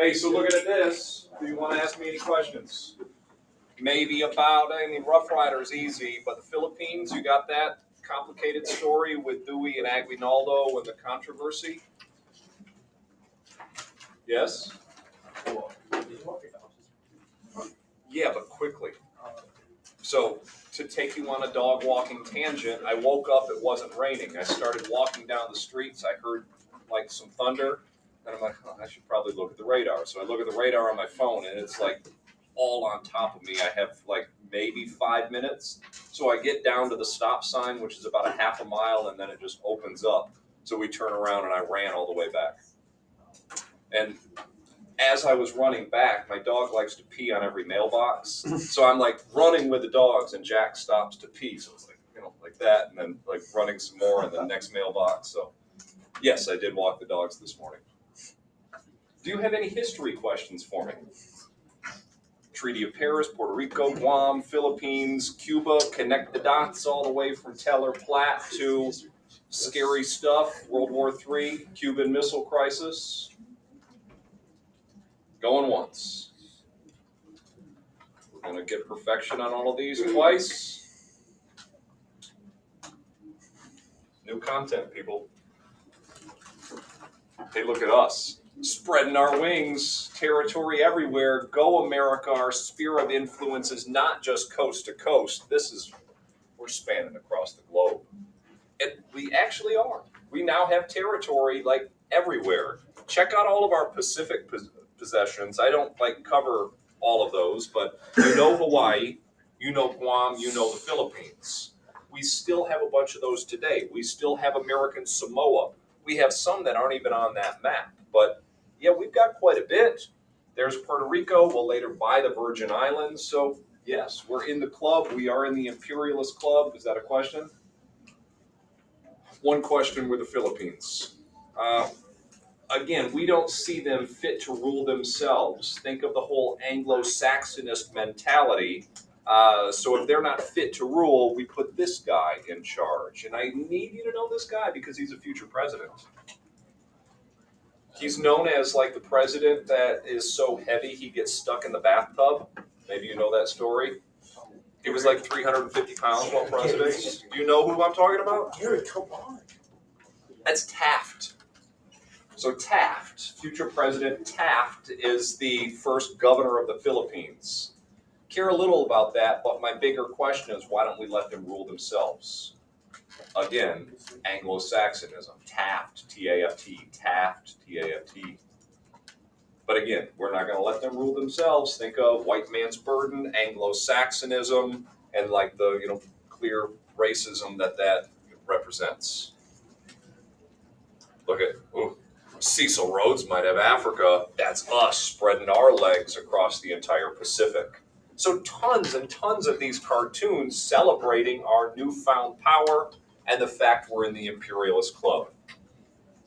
Hey, so looking at this, do you want to ask me any questions? Maybe about, Rough Rider's easy, but the Philippines, you got that complicated story with Dewey and Aguinaldo and the controversy? Yes? Yeah, but quickly. So, to take you on a dog walking tangent, I woke up, it wasn't raining. I started walking down the streets, I heard like some thunder, and I'm like, oh, I should probably look at the radar. So I look at the radar on my phone, and it's like all on top of me. I have like maybe 5 minutes. So I get down to the stop sign, which is about a half a mile, and then it just opens up. So we turn around, and I ran all the way back. And as I was running back, my dog likes to pee on every mailbox. So I'm like running with the dogs, and Jack stops to pee. So it's like, like that, and then like running some more in the next mailbox. So yes, I did walk the dogs this morning. Do you have any history questions for me? Treaty of Paris, Puerto Rico, Guam, Philippines, Cuba, connect the dots all the way from Teller Platte to scary stuff, World War III, Cuban Missile Crisis. Going once. We're going to get perfection on all of these twice. New content, people. Hey, look at us. Spreading our wings, territory everywhere. Go America, our sphere of influence is not just coast to coast. We're spanning across the globe. And we actually are. We now have territory like everywhere. Check out all of our Pacific possessions. I don't cover all of those, but you know Hawaii, you know Guam, you know the Philippines. We still have a bunch of those today. We still have American Samoa. We have some that aren't even on that map. But yeah, we've got quite a bit. There's Puerto Rico. We'll later buy the Virgin Islands. So yes, we're in the club. We are in the imperialist club. Is that a question? One question with the Philippines. Again, we don't see them fit to rule themselves. Think of the whole Anglo-Saxonist mentality. So if they're not fit to rule, we put this guy in charge. And I need you to know this guy because he's a future president. He's known as like the president that is so heavy he gets stuck in the bathtub. Maybe you know that story. He was like 350 pounds while president. Do you know who I'm talking about? Gary, come on. That's Taft. So Taft, future President Taft, is the first governor of the Philippines. Care a little about that, but my bigger question is why don't we let them rule themselves? Again, Anglo-Saxonism. Taft, T-A-F-T. Taft, T-A-F-T. But again, we're not going to let them rule themselves. Think of white man's burden, Anglo-Saxonism, and like the clear racism that represents. Look at Cecil Rhodes might have Africa. That's us spreading our legs across the entire Pacific. So tons and tons of these cartoons celebrating our newfound power and the fact we're in the imperialist club.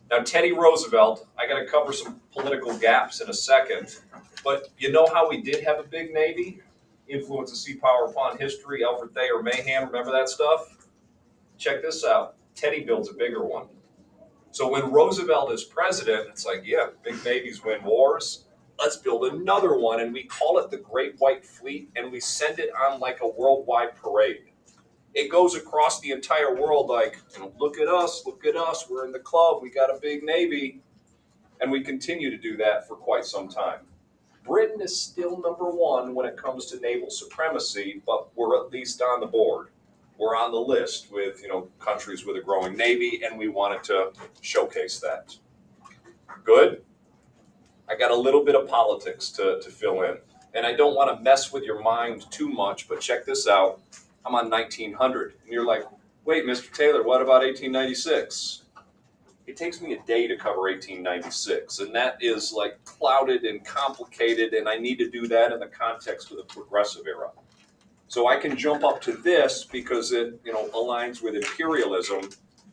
Now, Teddy Roosevelt, I got to cover some political gaps in a second, but you know how we did have a big Navy? Influence of sea power upon history, Alfred Thayer Mahan, remember that stuff? Check this out. Teddy builds a bigger one. So when Roosevelt is president, it's like, yeah, big navies win wars. Let's build another one, and we call it the Great White Fleet, and we send it on like a worldwide parade. It goes across the entire world like, look at us, we're in the club, we got a big navy, and we continue to do that for quite some time. Britain is still number one when it comes to naval supremacy, but we're at least on the board. We're on the list with countries with a growing navy, and we wanted to showcase that. Good. I got a little bit of politics to fill in, and I don't want to mess with your mind too much, but check this out. I'm on 1900, and you're like, wait, Mr. Taylor, what about 1896? It takes me a day to cover 1896, and that is like clouded and complicated, and I need to do that in the context of the progressive era. So I can jump up to this because it aligns with imperialism,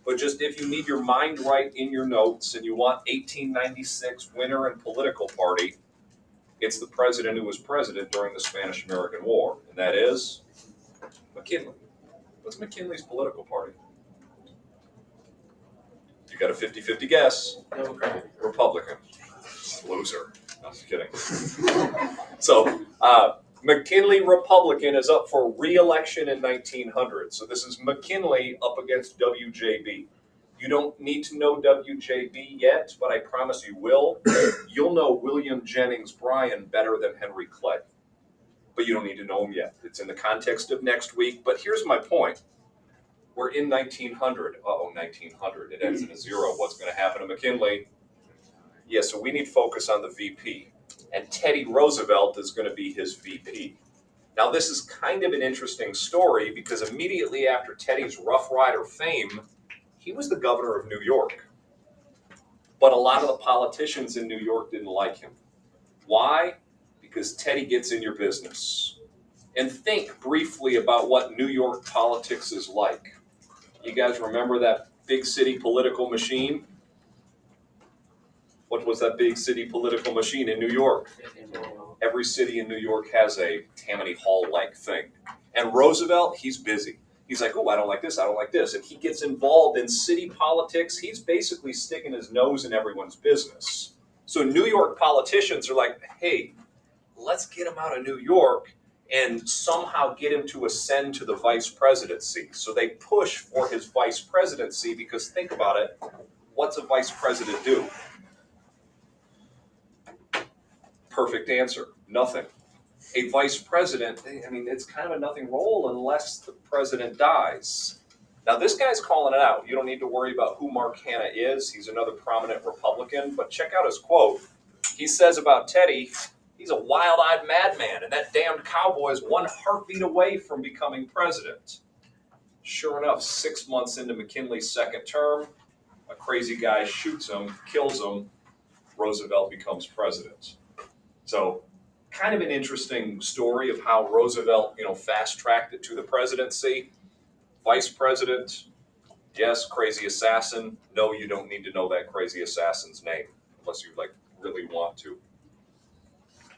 but just if you need your mind right in your notes and you want 1896 winner and political party, it's the president who was president during the Spanish-American War, and that is McKinley. What's McKinley's political party? You got a 50-50 guess. Democratic. Republican. Loser. I'm just kidding. So, McKinley Republican is up for re-election in 1900. So this is McKinley up against WJB. You don't need to know WJB yet, but I promise you will. You'll know William Jennings Bryan better than Henry Clay. But you don't need to know him yet. It's in the context of next week. But here's my point. We're in 1900. Uh-oh, 1900. It ends in a zero. What's going to happen to McKinley? Yeah, so we need focus on the VP. And Teddy Roosevelt is going to be his VP. Now, this is kind of an interesting story because immediately after Teddy's Rough Rider fame, he was the governor of New York. But a lot of the politicians in New York didn't like him. Why? Because Teddy gets in your business. And think briefly about what New York politics is like. You guys remember that big city political machine? What was that big city political machine in New York? Every city in New York has a Tammany Hall-like thing. And Roosevelt, he's busy. He's like, oh, I don't like this, I don't like this. And he gets involved in city politics. He's basically sticking his nose in everyone's business. So New York politicians are like, hey, let's get him out of New York and somehow get him to ascend to the vice presidency. So they push for his vice presidency because think about it, what's a vice president do? Perfect answer, nothing. A vice president, I mean, it's kind of a nothing role unless the president dies. Now, this guy's calling it out. You don't need to worry about who Mark Hanna is. He's another prominent Republican, but check out his quote. He says about Teddy, he's a wild-eyed madman, and that damned cowboy is one heartbeat away from becoming president. Sure enough, 6 months into McKinley's second term, a crazy guy shoots him, kills him, Roosevelt becomes president. So, kind of an interesting story of how Roosevelt, fast-tracked it to the presidency. Vice president, yes, crazy assassin. No, you don't need to know that crazy assassin's name unless you really want to.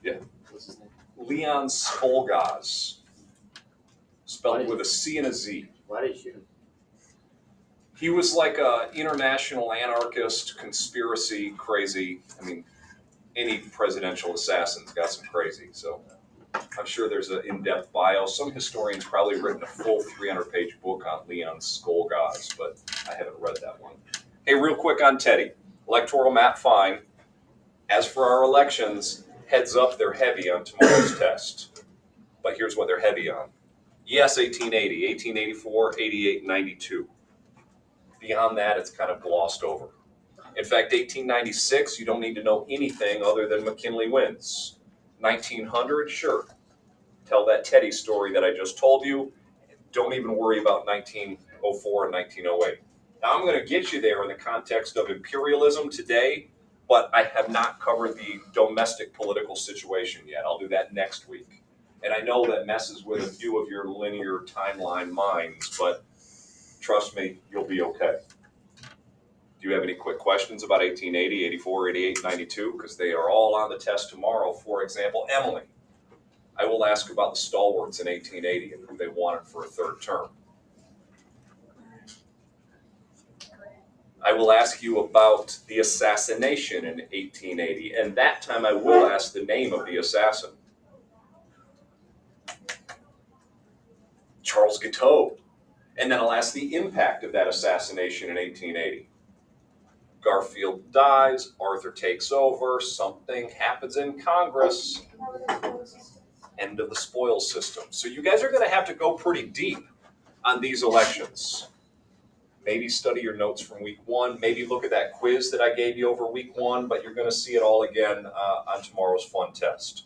Yeah. What's his name? Leon Skolgaz, spelled with a C and a Z. Why did he shoot him? He was like a international anarchist, conspiracy, crazy. I mean, any presidential assassin's got some crazy. So I'm sure there's an in-depth bio. Some historians probably written a full 300-page book on Leon Skolgaz, but I haven't read that one. Hey, real quick on Teddy. Electoral map fine. As for our elections, heads up, they're heavy on tomorrow's test. But here's what they're heavy on. Yes, 1880, 1884, 88, 92. Beyond that, it's kind of glossed over. In fact, 1896, you don't need to know anything other than McKinley wins. 1900, sure. Tell that Teddy story that I just told you. Don't even worry about 1904 and 1908. Now, I'm going to get you there in the context of imperialism today, but I have not covered the domestic political situation yet. I'll do that next week. And I know that messes with a few of your linear timeline minds, but trust me, you'll be okay. Do you have any quick questions about 1880, 84, 88, 92? Because they are all on the test tomorrow. For example, Emily, I will ask about the stalwarts in 1880 and who they wanted for a third term. I will ask you about the assassination in 1880, and that time I will ask the name of the assassin. Charles Guiteau. And then I'll ask the impact of that assassination in 1880. Garfield dies, Arthur takes over, something happens in Congress, end of the spoils system. So you guys are going to have to go pretty deep on these elections. Maybe study your notes from week one, maybe look at that quiz that I gave you over week one, but you're going to see it all again on tomorrow's fun test.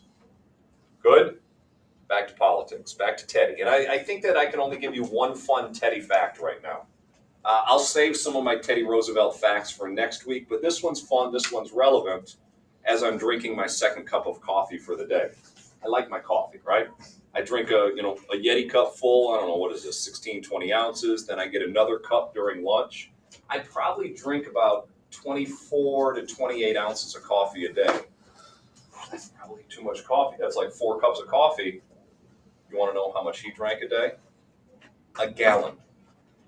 Good? Back to politics, back to Teddy. And I think that I can only give you one fun Teddy fact right now. I'll save some of my Teddy Roosevelt facts for next week, but this one's fun, this one's relevant as I'm drinking my second cup of coffee for the day. I like my coffee, right? I drink a Yeti cup full, I don't know, what is this, 16, 20 ounces, then I get another cup during lunch. I probably drink about 24 to 28 ounces of coffee a day. That's probably too much coffee. That's like 4 cups of coffee. You want to know how much he drank a day? A gallon.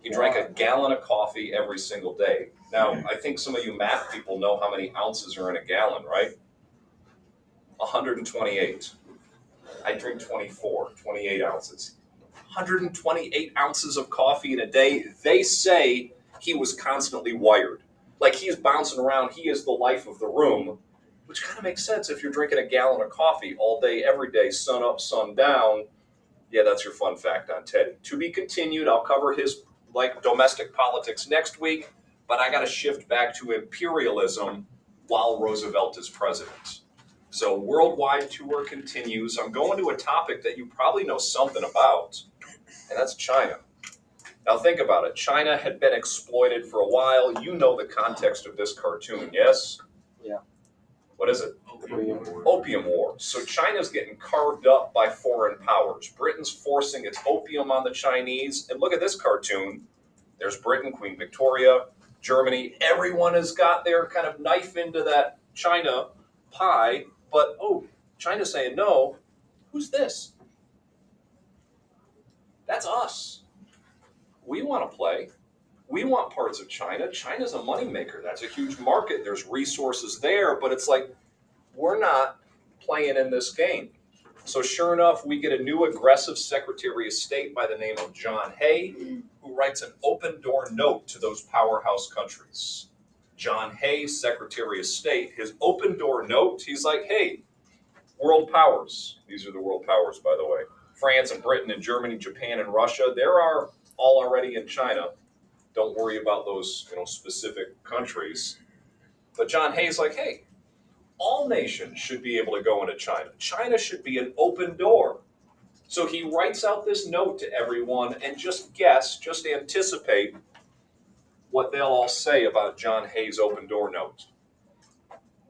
He drank a gallon of coffee every single day. Now, I think some of you math people know how many ounces are in a gallon, right? 128. I drink 24, 28 ounces. 128 ounces of coffee in a day. They say he was constantly wired. Like he's bouncing around. He is the life of the room, which kind of makes sense if you're drinking a gallon of coffee all day, every day, sun up, sun down. Yeah, that's your fun fact on Teddy. To be continued. I'll cover his domestic politics next week, but I got to shift back to imperialism while Roosevelt is president. So worldwide tour continues. I'm going to a topic that you probably know something about, and that's China. Now think about it. China had been exploited for a while. You know the context of this cartoon, yes? Yeah. What is it? Opium War. Opium War. So China's getting carved up by foreign powers. Britain's forcing its opium on the Chinese. And look at this cartoon. There's Britain, Queen Victoria, Germany. Everyone has got their kind of knife into that China pie. But, China's saying, no, who's this? That's us. We want to play. We want parts of China. China's a moneymaker. That's a huge market. There's resources there, but it's like, we're not playing in this game. So sure enough, we get a new aggressive Secretary of State by the name of John Hay, who writes an open door note to those powerhouse countries. John Hay, Secretary of State, his open door note, he's like, hey, world powers. These are the world powers, by the way. France and Britain and Germany, Japan and Russia, there are all already in China. Don't worry about those specific countries. But John Hay's like, hey, all nations should be able to go into China. China should be an open door. So he writes out this note to everyone and just anticipate what they'll all say about John Hay's open door note.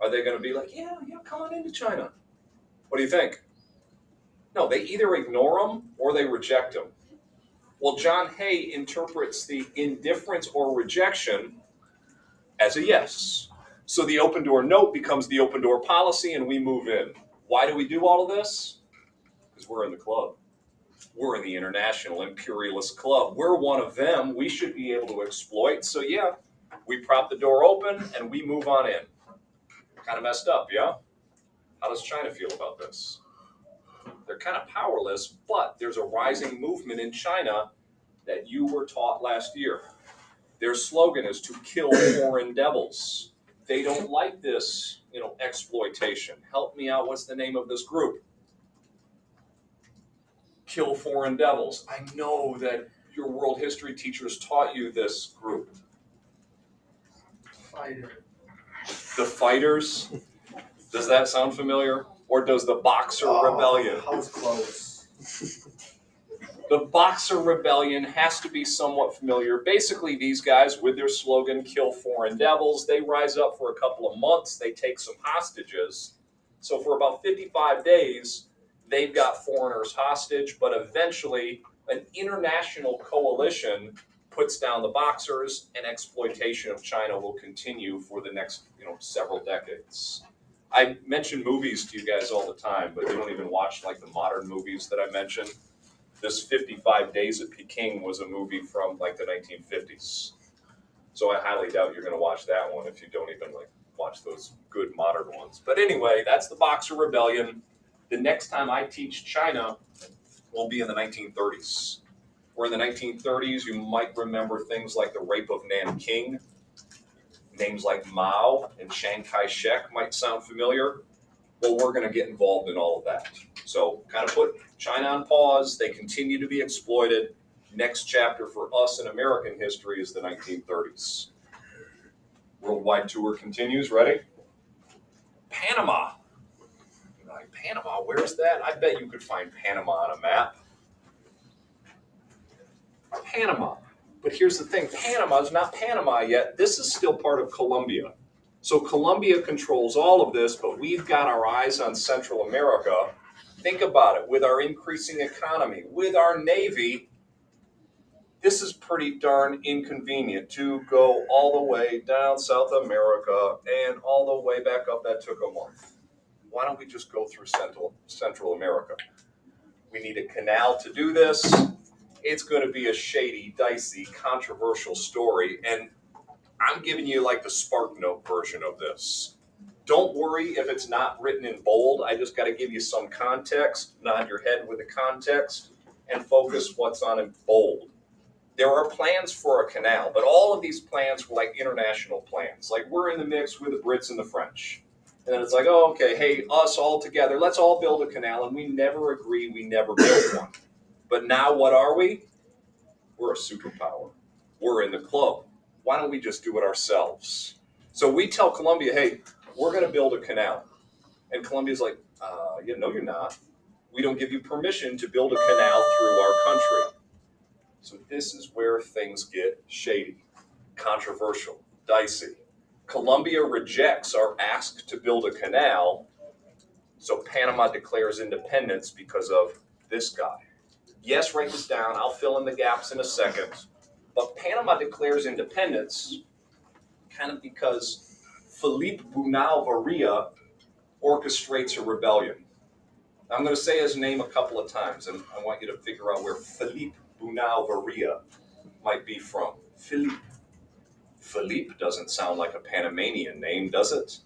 Are they going to be like, yeah, come on into China? What do you think? No, they either ignore him or they reject him. Well, John Hay interprets the indifference or rejection as a yes. So the open door note becomes the open door policy and we move in. Why do we do all of this? Because we're in the club. We're in the international imperialist club. We're one of them. We should be able to exploit. So yeah, we prop the door open and we move on in. Kind of messed up, yeah? How does China feel about this? They're kind of powerless, but there's a rising movement in China that you were taught last year. Their slogan is to kill foreign devils. They don't like this, exploitation. Help me out. What's the name of this group? Kill foreign devils. I know that your world history teachers taught you this group. The Fighters. Does that sound familiar? Or does the Boxer Rebellion? House clothes. The Boxer Rebellion has to be somewhat familiar. Basically, these guys, with their slogan, kill foreign devils, they rise up for a couple of months. They take some hostages. So for about 55 days, they've got foreigners hostage, but eventually an international coalition puts down the Boxers, and exploitation of China will continue for the next several decades. I mention movies to you guys all the time, but you don't even watch the modern movies that I mention. This 55 Days at Peking was a movie from the 1950s. So I highly doubt you're going to watch that one if you don't even watch those good modern ones. But anyway, that's the Boxer Rebellion. The next time I teach China will be in the 1930s. Where in the 1930s, you might remember things like the rape of Nanking. Names like Mao and Chiang Kai-shek might sound familiar. Well, we're going to get involved in all of that. So kind of put China on pause. They continue to be exploited. Next chapter for us in American history is the 1930s. Worldwide tour continues. Ready? Panama. Panama, where's that? I bet you could find Panama on a map. Panama. But here's the thing. Panama is not Panama yet. This is still part of Colombia. So Colombia controls all of this, but we've got our eyes on Central America. Think about it. With our increasing economy, with our Navy, this is pretty darn inconvenient to go all the way down South America and all the way back up. That took a month. Why don't we just go through Central America? We need a canal to do this. It's going to be a shady, dicey, controversial story, and I'm giving you the Spark Note version of this. Don't worry if it's not written in bold. I just got to give you some context, nod your head with the context, and focus what's on in bold. There are plans for a canal, but all of these plans were like international plans. Like we're in the mix with the Brits and the French. And then it's like, oh, okay, hey, us all together, let's all build a canal. And we never agree, we never build one. But now what are we? We're a superpower. We're in the club. Why don't we just do it ourselves? So we tell Colombia, hey, we're going to build a canal. And Colombia's like, yeah, no, you're not. We don't give you permission to build a canal through our country. So this is where things get shady, controversial, dicey. Colombia rejects our ask to build a canal, so Panama declares independence because of this guy. Yes, write this down. I'll fill in the gaps in a second. But Panama declares independence kind of because Felipe Bunal Varilla orchestrates a rebellion. I'm going to say his name a couple of times, and I want you to figure out where Felipe Bunal Varilla might be from. Philippe. Philippe doesn't sound like a Panamanian name, does it?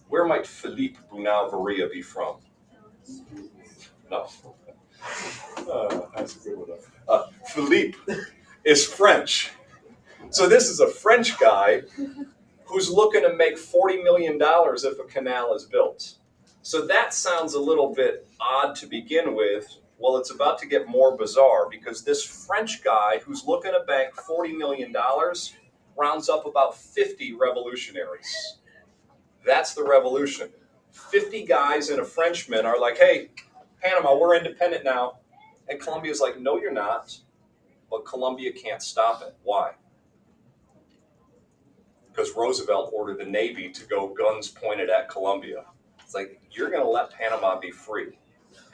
Where might Philippe Bunal Varilla be from? No. That's a good one. Philippe is French. So this is a French guy who's looking to make $40 million if a canal is built. So that sounds a little bit odd to begin with. Well, it's about to get more bizarre because this French guy who's looking to bank $40 million rounds up about 50 revolutionaries. That's the revolution. 50 guys and a Frenchman are like, hey, Panama, we're independent now. And Colombia's like, no, you're not. But Colombia can't stop it. Why? Because Roosevelt ordered the Navy to go guns pointed at Colombia. It's like, you're going to let Panama be free.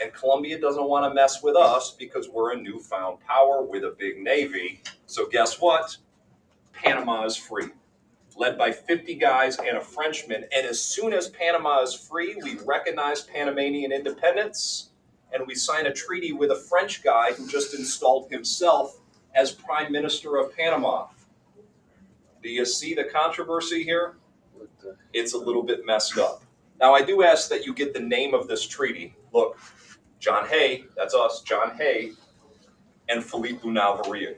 And Colombia doesn't want to mess with us because we're a newfound power with a big Navy. So guess what? Panama is free, led by 50 guys and a Frenchman. And as soon as Panama is free, we recognize Panamanian independence, and we sign a treaty with a French guy who just installed himself as Prime Minister of Panama. Do you see the controversy here? It's a little bit messed up. Now, I do ask that you get the name of this treaty. Look, John Hay, that's us, John Hay, and Philippe Bunal Varilla.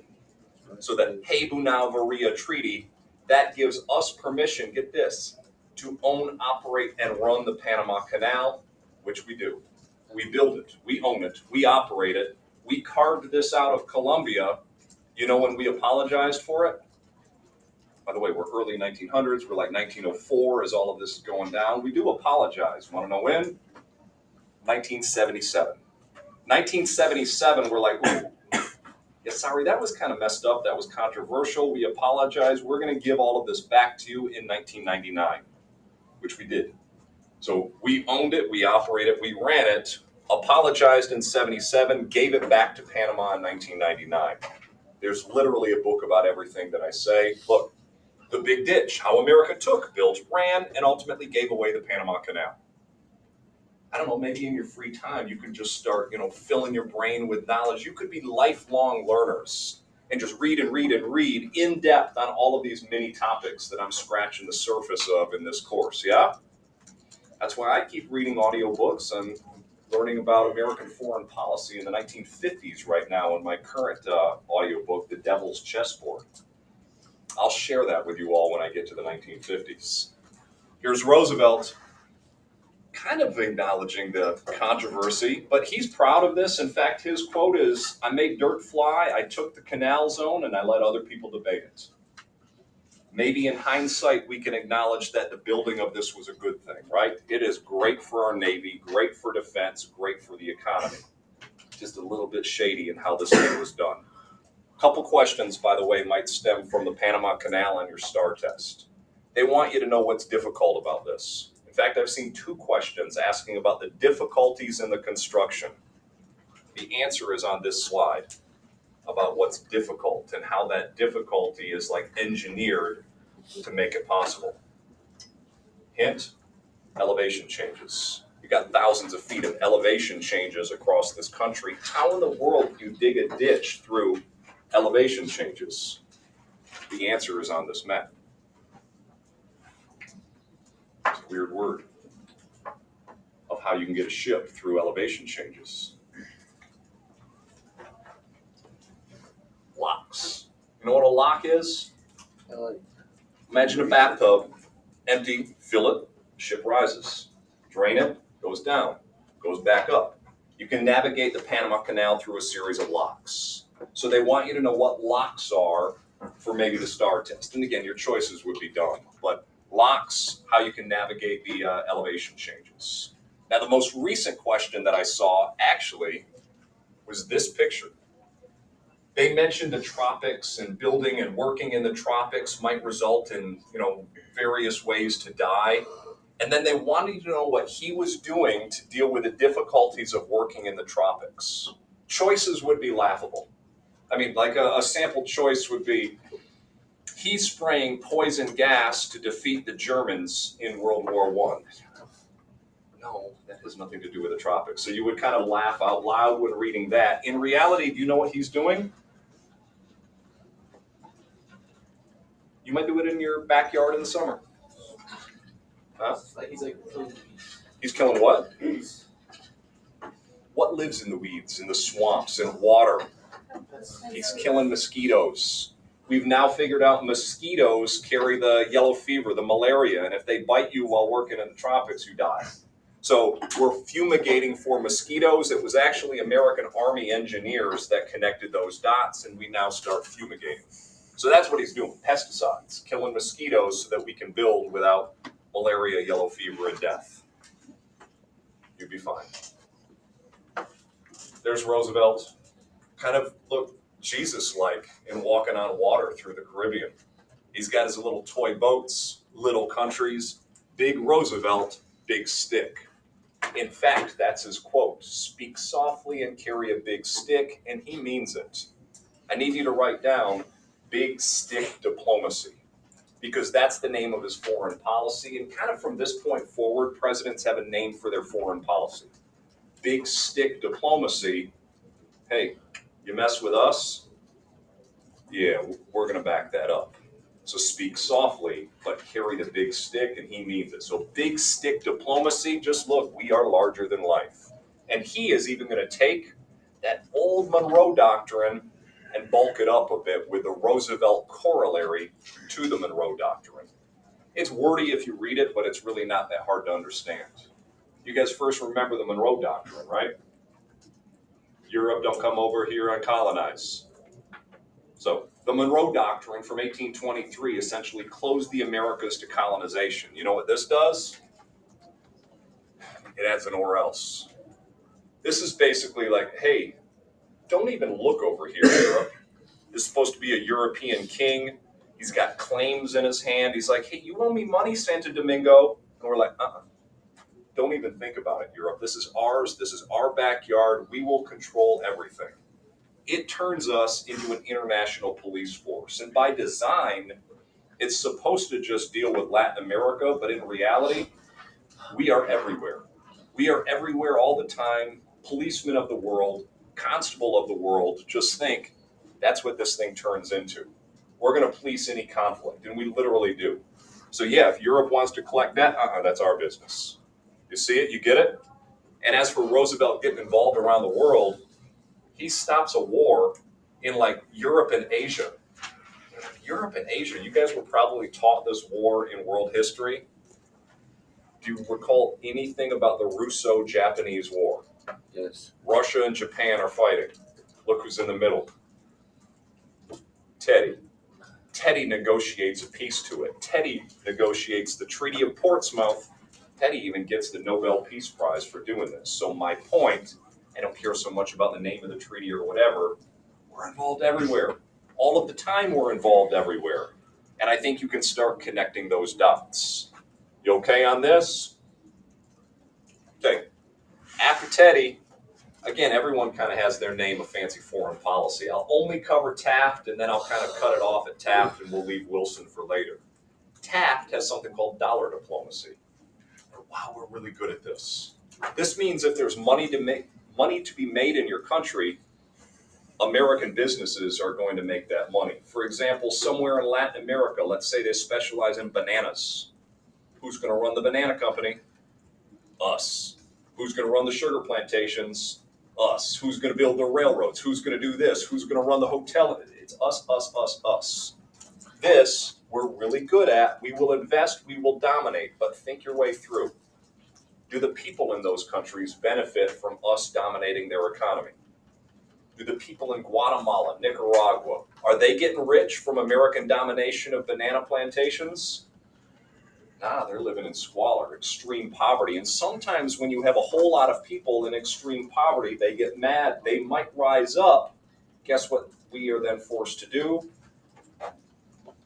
So the Hay Bunal Varilla Treaty, that gives us permission, get this, to own, operate, and run the Panama Canal, which we do. We build it, we own it, we operate it. We carved this out of Colombia. You know when we apologized for it? By the way, we're early 1900s. We're like 1904 as all of this is going down. We do apologize. Want to know when? 1977. 1977, we're like, ooh, yeah, sorry, that was kind of messed up. That was controversial. We apologize. We're going to give all of this back to you in 1999, which we did. So we owned it, we operated it, we ran it, apologized in 77, gave it back to Panama in 1999. There's literally a book about everything that I say. Look, the big ditch, how America took, built, ran, and ultimately gave away the Panama Canal. I don't know, maybe in your free time, you could just start, filling your brain with knowledge. You could be lifelong learners and just read and read and read in depth on all of these mini topics that I'm scratching the surface of in this course, yeah? That's why I keep reading audiobooks. I'm learning about American foreign policy in the 1950s right now in my current audiobook, The Devil's Chessboard. I'll share that with you all when I get to the 1950s. Here's Roosevelt, kind of acknowledging the controversy, but he's proud of this. In fact, his quote is, I made dirt fly, I took the canal zone, and I let other people debate it. Maybe in hindsight, we can acknowledge that the building of this was a good thing, right? It is great for our Navy, great for defense, great for the economy. Just a little bit shady in how this thing was done. A couple questions, by the way, might stem from the Panama Canal on your STAR test. They want you to know what's difficult about this. In fact, I've seen 2 questions asking about the difficulties in the construction. The answer is on this slide about what's difficult and how that difficulty is like engineered to make it possible. Hint, elevation changes. You got thousands of feet of elevation changes across this country. How in the world do you dig a ditch through elevation changes? The answer is on this map. Weird word of how you can get a ship through elevation changes. Locks. You know what a lock is? Imagine a bathtub, empty, fill it, ship rises. Drain it, goes down, goes back up. You can navigate the Panama Canal through a series of locks. So they want you to know what locks are for maybe the STAR test. And again, your choices would be done. But locks, how you can navigate the elevation changes. Now, the most recent question that I saw actually was this picture. They mentioned the tropics and building and working in the tropics might result in, various ways to die. And then they wanted you to know what he was doing to deal with the difficulties of working in the tropics. Choices would be laughable. I mean, like a sample choice would be, he's spraying poison gas to defeat the Germans in World War I. No, that has nothing to do with the tropics. So you would kind of laugh out loud when reading that. In reality, do you know what he's doing? You might do it in your backyard in the summer. Huh? He's killing what? What lives in the weeds, in the swamps, in water? He's killing mosquitoes. We've now figured out mosquitoes carry the yellow fever, the malaria, and if they bite you while working in the tropics, you die. So we're fumigating for mosquitoes. It was actually American Army engineers that connected those dots, and we now start fumigating. So that's what he's doing, pesticides, killing mosquitoes so that we can build without malaria, yellow fever, and death. You'd be fine. There's Roosevelt, kind of look Jesus-like in walking on water through the Caribbean. He's got his little toy boats, little countries, big Roosevelt, big stick. In fact, that's his quote, speak softly and carry a big stick, and he means it. I need you to write down big stick diplomacy, because that's the name of his foreign policy. And kind of from this point forward, presidents have a name for their foreign policy. Big stick diplomacy. Hey, you mess with us? Yeah, we're going to back that up. So speak softly, but carry the big stick, and he means it. So big stick diplomacy, just look, we are larger than life. And he is even going to take that old Monroe Doctrine and bulk it up a bit with the Roosevelt corollary to the Monroe Doctrine. It's wordy if you read it, but it's really not that hard to understand. You guys first remember the Monroe Doctrine, right? Europe, don't come over here and colonize. So the Monroe Doctrine from 1823 essentially closed the Americas to colonization. You know what this does? It adds an or else. This is basically like, hey, don't even look over here, Europe. This is supposed to be a European king. He's got claims in his hand. He's like, hey, you owe me money, Santo Domingo? And we're like, don't even think about it, Europe. This is ours. This is our backyard. We will control everything. It turns us into an international police force. And by design, it's supposed to just deal with Latin America, but in reality, we are everywhere. We are everywhere all the time. Policemen of the world, constable of the world, just think that's what this thing turns into. We're going to police any conflict, and we literally do. So yeah, if Europe wants to collect that, that's our business. You see it? You get it? And as for Roosevelt getting involved around the world, he stops a war in like Europe and Asia. Europe and Asia, you guys were probably taught this war in world history. Do you recall anything about the Russo-Japanese War? Yes. Russia and Japan are fighting. Look who's in the middle. Teddy. Teddy negotiates a peace to it. Teddy negotiates the Treaty of Portsmouth. Teddy even gets the Nobel Peace Prize for doing this. So my point, I don't care so much about the name of the treaty or whatever, we're involved everywhere. All of the time we're involved everywhere. And I think you can start connecting those dots. You okay on this? Okay. After Teddy, again, everyone kind of has their name of fancy foreign policy. I'll only cover Taft, and then I'll kind of cut it off at Taft, and we'll leave Wilson for later. Taft has something called dollar diplomacy. Wow, we're really good at this. This means if there's money to be made in your country, American businesses are going to make that money. For example, somewhere in Latin America, let's say they specialize in bananas. Who's going to run the banana company? Us. Who's going to run the sugar plantations? Us. Who's going to build the railroads? Who's going to do this? Who's going to run the hotel? It's us, us, us, us. This we're really good at. We will invest, we will dominate, but think your way through. Do the people in those countries benefit from us dominating their economy? Do the people in Guatemala, Nicaragua, are they getting rich from American domination of banana plantations? Nah, they're living in squalor, extreme poverty. And sometimes when you have a whole lot of people in extreme poverty, they get mad. They might rise up. Guess what we are then forced to do?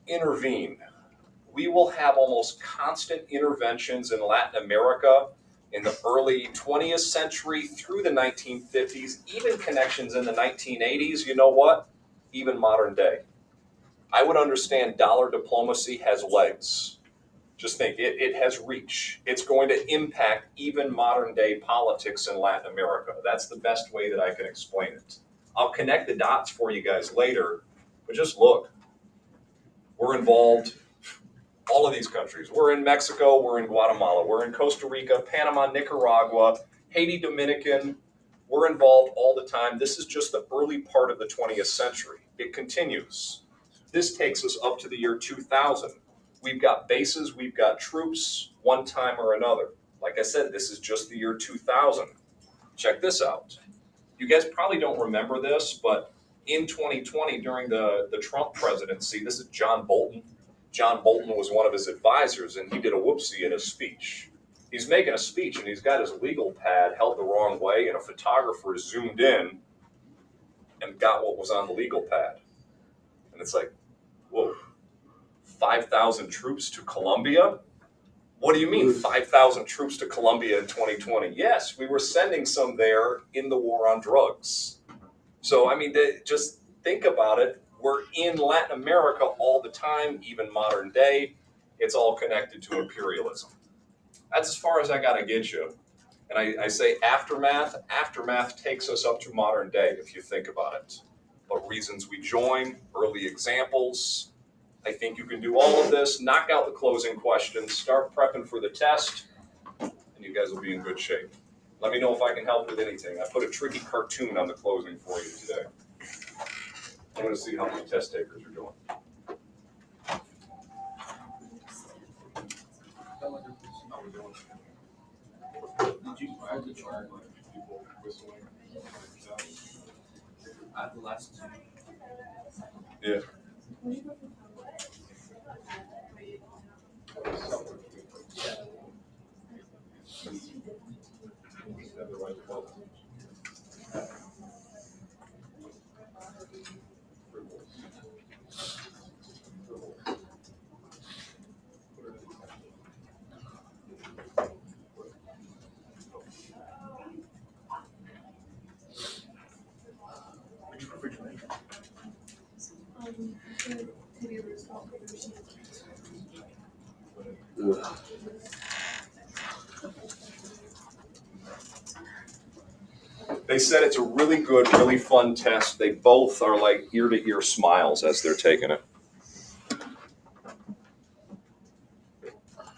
Intervene. We will have almost constant interventions in Latin America in the early 20th century through the 1950s, even connections in the 1980s. You know what? Even modern day. I would understand dollar diplomacy has legs. Just think, it has reach. It's going to impact even modern day politics in Latin America. That's the best way that I can explain it. I'll connect the dots for you guys later, but just look. We're involved. All of these countries. We're in Mexico, we're in Guatemala, we're in Costa Rica, Panama, Nicaragua, Haiti, Dominican. We're involved all the time. This is just the early part of the 20th century. It continues. This takes us up to the year 2000. We've got bases, we've got troops, one time or another. Like I said, this is just the year 2000. Check this out. You guys probably don't remember this, but in 2020, during the Trump presidency, this is John Bolton. John Bolton was one of his advisors, and he did a whoopsie in his speech. He's making a speech, and he's got his legal pad held the wrong way, and a photographer zoomed in and got what was on the legal pad. And it's like, whoa, 5,000 troops to Colombia? What do you mean 5,000 troops to Colombia in 2020? Yes, we were sending some there in the war on drugs. So, I mean, just think about it. We're in Latin America all the time, even modern day. It's all connected to imperialism. That's as far as I got to get you. And I say aftermath. Aftermath takes us up to modern day, if you think about it. But reasons we join, early examples. I think you can do all of this, knock out the closing questions, start prepping for the test, and you guys will be in good shape. Let me know if I can help with anything. I put a tricky cartoon on the closing for you today. I want to see how many test takers are doing. Did you add the chart like people whistling? At the last two. Yeah. They said it's a really good, really fun test. They both are like ear to ear smiles as they're taking it.